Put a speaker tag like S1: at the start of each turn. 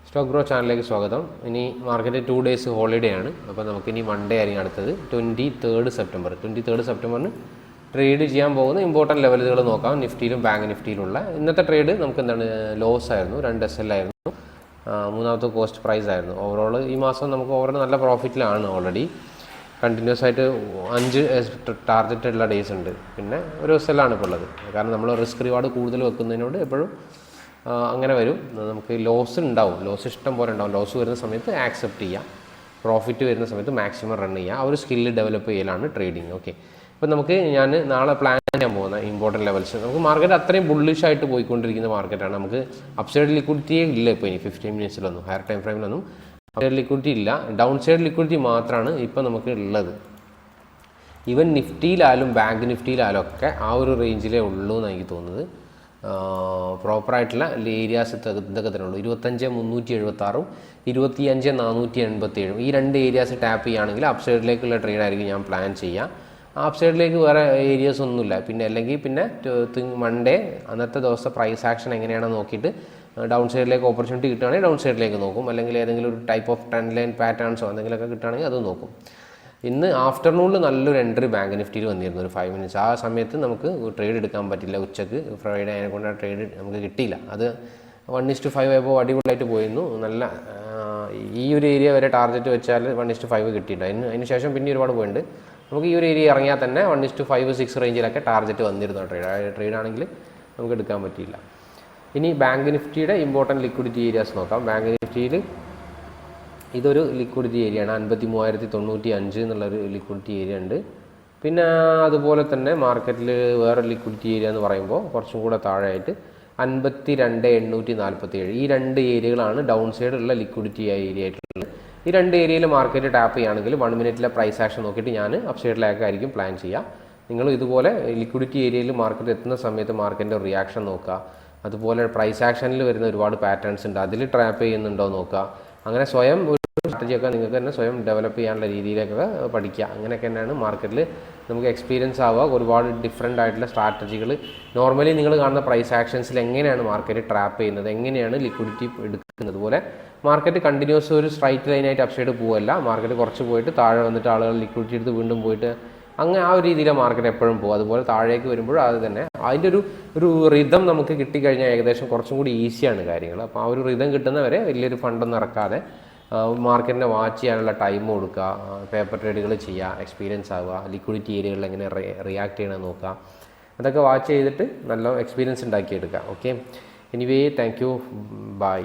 S1: Stock bro ചാനലിലേക്ക് സ്വാഗതം. ഇനി മാർക്കറ്റ് 2 ഡേയ്സ് ഹോളിഡേ ആണ്. അപ്പോൾ നമുക്കിനി മൺഡേ ആയിരിക്കും അടുത്തത് 23rd സെപ്റ്റംബറിന് ട്രേഡ് ചെയ്യാൻ പോകുന്ന ഇമ്പോർട്ടൻറ്റ് ലെവലുകൾ നോക്കാം. നിഫ്റ്റിയിലും ബാങ്ക് നിഫ്റ്റിയിലുള്ള ഇന്നത്തെ ട്രേഡ് നമുക്ക് എന്താണ് ലോസ് ആയിരുന്നു, 2 SL ആയിരുന്നു, മൂന്നാമത്തെ കോസ്റ്റ് പ്രൈസ് ആയിരുന്നു. ഓവറോൾ ഈ മാസം നമുക്ക് ഓവറോൾ നല്ല പ്രോഫിറ്റിലാണ്. ഓൾറെഡി കണ്ടിന്യൂസ് ആയിട്ട് 5 ടാർഗറ്റ് ഉള്ള ഡേയ്സ് ഉണ്ട്, പിന്നെ ഒരു SL ആണ് ഇപ്പോൾ ഉള്ളത്. കാരണം നമ്മൾ റിസ്ക് റിവാർഡ് കൂടുതൽ വെക്കുന്നതിനോട് എപ്പോഴും അങ്ങനെ വരും. നമുക്ക് ലോസ് ഉണ്ടാവും, ലോസ് ഇഷ്ടം പോലെ ഉണ്ടാവും. ലോസ് വരുന്ന സമയത്ത് ആക്സെപ്റ്റ് ചെയ്യുക, പ്രോഫിറ്റ് വരുന്ന സമയത്ത് മാക്സിമം റൺ ചെയ്യുക. ആ ഒരു സ്കില്ല് ഡെവലപ്പ് ചെയ്യലാണ് ട്രേഡിങ്. ഓക്കെ, അപ്പോൾ നമുക്ക് ഞാൻ നാളെ പ്ലാൻ ചെയ്യാൻ പോകുന്ന ഇമ്പോർട്ടൻറ്റ് ലെവൽസ്. നമുക്ക് മാർക്കറ്റ് അത്രയും ബുള്ളിഷ് ആയിട്ട് പോയിക്കൊണ്ടിരിക്കുന്ന മാർക്കറ്റാണ്. നമുക്ക് അപ്സൈഡ് ലിക്വിഡിറ്റിയേ ഇല്ല ഇപ്പോൾ ഇനി 15 മിനിറ്റ്സിലൊന്നും, ഹയർ ടൈം ഫ്രെയിമിലൊന്നും അപ്സൈഡ് ലിക്വിഡിറ്റി ഇല്ല. ഡൗൺ സൈഡ് ലിക്വിഡിറ്റി മാത്രമാണ് ഇപ്പോൾ നമുക്ക് ഉള്ളത്. ഈവൻ നിഫ്റ്റിയിലായാലും ബാങ്ക് നിഫ്റ്റിയിലായാലും ഒക്കെ ആ ഒരു റേഞ്ചിലേ ഉള്ളൂ എന്നാണ് എനിക്ക് തോന്നുന്നത്. പ്രോപ്പറായിട്ടുള്ള ഏരിയാസ് ഇതൊക്കെ തന്നെ ഉള്ളൂ. 25,376 25,487 ഈ 2 ഏരിയാസ് ടാപ്പ് ചെയ്യുകയാണെങ്കിൽ അപ്സൈഡിലേക്കുള്ള ട്രേഡായിരിക്കും ഞാൻ പ്ലാൻ ചെയ്യുക. അപ്സൈഡിലേക്ക് വേറെ ഏരിയാസ് ഒന്നുമില്ല. പിന്നെ അല്ലെങ്കിൽ പിന്നെ മൺഡേ അന്നത്തെ ദിവസത്തെ പ്രൈസ് ആക്ഷൻ എങ്ങനെയാണെന്ന് നോക്കിയിട്ട് ഡൗൺ സൈഡിലേക്ക് ഓപ്പർച്യൂണിറ്റി കിട്ടുകയാണെങ്കിൽ ഡൗൺ സൈഡിലേക്ക് നോക്കും. അല്ലെങ്കിൽ ഏതെങ്കിലും ഒരു ടൈപ്പ് ഓഫ് ട്രെൻഡ് ലൈൻ പാറ്റേൺസോ എന്തെങ്കിലുമൊക്കെ കിട്ടുകയാണെങ്കിൽ അത് നോക്കും. ഇന്ന് ആഫ്റ്റർനൂണിൽ നല്ലൊരു എൻട്രി ബാങ്ക് നിഫ്റ്റിയിൽ വന്നിരുന്നു, ഒരു 5 മിനിറ്റ്സ്. ആ സമയത്ത് നമുക്ക് ട്രേഡ് എടുക്കാൻ പറ്റില്ല, ഉച്ചക്ക് ഫ്രൈഡേ അതിനെക്കൊണ്ട് ആ ട്രേഡ് നമുക്ക് കിട്ടിയില്ല. അത് 1:5 ആയപ്പോൾ അടിപൊളിയായിട്ട് പോയിരുന്നു. നല്ല ഈ ഒരു ഏരിയ വരെ ടാർഗറ്റ് വെച്ചാൽ 1:5 കിട്ടിയിട്ടുണ്ട്. അതിന് ശേഷം പിന്നെ ഒരുപാട് പോയിട്ടുണ്ട്. നമുക്ക് ഈ ഒരു ഏരിയ ഇറങ്ങിയാൽ തന്നെ 1:5, 6 റേഞ്ചിലൊക്കെ ടാർഗറ്റ് വന്നിരുന്നു. ട്രേഡാണെങ്കിൽ നമുക്ക് എടുക്കാൻ പറ്റിയില്ല. ഇനി ബാങ്ക് നിഫ്റ്റിയുടെ ഇമ്പോർട്ടൻറ്റ് ലിക്വിഡിറ്റി ഏരിയാസ് നോക്കാം. ബാങ്ക് നിഫ്റ്റിയിൽ ഇതൊരു ലിക്വിഡിറ്റി ഏരിയയാണ്. 53,095 എന്നുള്ളൊരു ലിക്വിഡിറ്റി ഏരിയ ഉണ്ട്. പിന്നെ അതുപോലെ തന്നെ മാർക്കറ്റിൽ വേറെ ലിക്വിഡിറ്റി ഏരിയ എന്ന് പറയുമ്പോൾ കുറച്ചും കൂടെ താഴെയായിട്ട് 52,847 ഈ 2 ഏരിയകളാണ് ഡൗൺ സൈഡുള്ള ലിക്വിഡിറ്റി ഏരിയ ആയിട്ടുള്ളത്. ഈ 2 ഏരിയയിൽ മാർക്കറ്റ് ടാപ്പ് ചെയ്യുകയാണെങ്കിൽ 1 മിനിറ്റിലെ പ്രൈസ് ആക്ഷൻ നോക്കിയിട്ട് ഞാൻ അപ്സൈഡിലേക്കായിരിക്കും പ്ലാൻ ചെയ്യുക. നിങ്ങൾ ഇതുപോലെ ലിക്വിഡിറ്റി ഏരിയയിൽ മാർക്കറ്റ് എത്തുന്ന സമയത്ത് മാർക്കറ്റിൻ്റെ റിയാക്ഷൻ നോക്കുക. അതുപോലെ പ്രൈസ് ആക്ഷനിൽ വരുന്ന ഒരുപാട് പാറ്റേൺസ് ഉണ്ട്, അതിൽ ട്രാപ്പ് ചെയ്യുന്നുണ്ടോ നോക്കുക. അങ്ങനെ സ്വയം ഒരു സ്ട്രാറ്റജിയൊക്കെ നിങ്ങൾക്ക് തന്നെ സ്വയം ഡെവലപ്പ് ചെയ്യാനുള്ള രീതിയിലേക്കൊക്കെ പഠിക്കുക. അങ്ങനെയൊക്കെ തന്നെയാണ് മാർക്കറ്റിൽ നമുക്ക് എക്സ്പീരിയൻസ് ആവുക. ഒരുപാട് ഡിഫറെൻ്റ് ആയിട്ടുള്ള സ്ട്രാറ്റജികൾ നോർമലി നിങ്ങൾ കാണുന്ന പ്രൈസ് ആക്ഷൻസിൽ എങ്ങനെയാണ് മാർക്കറ്റ് ട്രാപ്പ് ചെയ്യുന്നത്, എങ്ങനെയാണ് ലിക്വിഡിറ്റി എടുക്കുന്നത്. അതുപോലെ മാർക്കറ്റ് കണ്ടിന്യൂസ് ഒരു സ്ട്രൈറ്റ് ലൈനായിട്ട് അപ്സൈഡ് പോവല്ല. മാർക്കറ്റ് കുറച്ച് പോയിട്ട് താഴെ വന്നിട്ട് ആളുകൾ ലിക്വിഡിറ്റി എടുത്ത് വീണ്ടും പോയിട്ട് അങ്ങനെ ആ ഒരു രീതിയിലാണ് മാർക്കറ്റ് എപ്പോഴും പോകും. അതുപോലെ താഴേക്ക് വരുമ്പോഴും അത് തന്നെ അതിൻ്റെ ഒരു റിതം നമുക്ക് കിട്ടിക്കഴിഞ്ഞാൽ ഏകദേശം കുറച്ചും കൂടി ഈസിയാണ് കാര്യങ്ങൾ. അപ്പോൾ ആ ഒരു റിതം കിട്ടുന്നവരെ വലിയൊരു ഫണ്ടൊന്നും ഇറക്കാതെ മാർക്കറ്റിനെ വാച്ച് ചെയ്യാനുള്ള ടൈം കൊടുക്കുക, പേപ്പർ ട്രേഡുകൾ ചെയ്യുക, എക്സ്പീരിയൻസ് ആവുക, ലിക്വിഡിറ്റി ഏരിയകളിൽ എങ്ങനെ റിയാക്ട് ചെയ്യണമെന്ന് നോക്കുക. അതൊക്കെ വാച്ച് ചെയ്തിട്ട് നല്ല എക്സ്പീരിയൻസ് ഉണ്ടാക്കിയെടുക്കുക. Okay, anyway thank you, by.